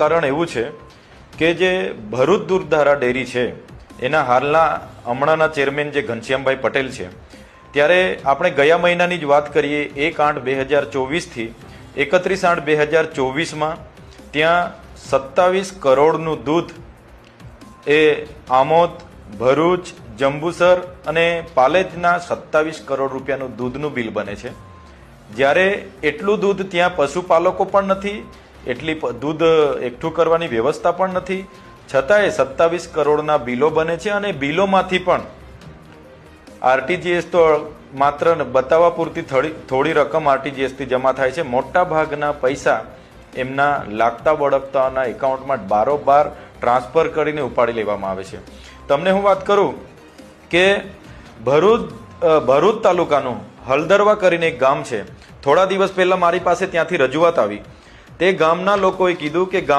કારણ એવું છે કે જે ભરૂચ દૂધધારા ડેરી છે એના હાલના હમણાંના ચેરમેન જે ઘનશ્યામભાઈ પટેલ છે, ત્યારે આપણે ગયા મહિનાની જ વાત કરીએ 1/8/2024 31/8/2024 ત્યાં 27 કરોડનું દૂધ એ આમોદ, ભરૂચ, જંબુસર અને પાલેજના 27 કરોડ રૂપિયાનું દૂધનું બિલ બને છે. જ્યારે એટલું દૂધ ત્યાં પશુપાલકો પણ નથી, એટલી દૂધ એકઠું કરવાની વ્યવસ્થા પણ નથી, છતાંય 27 કરોડના બિલો બને છે. અને બિલોમાંથી પણ આરટીજીએસ તો માત્ર બતાવવા પૂરતી થોડી રકમ આરટીજીએસથી જમા થાય છે. મોટા ભાગના પૈસા એમના લાગતા વળગતાના એકાઉન્ટમાં બારોબાર ટ્રાન્સફર કરીને ઉપાડી લેવામાં આવે છે. તમને હું વાત કરું કે ભરૂચ તાલુકાનું હલદરવા કરીને એક ગામ છે. થોડા દિવસ પહેલા મારી પાસે ત્યાંથી રજૂઆત આવી. તે ગામના લોકોએ કીધું કે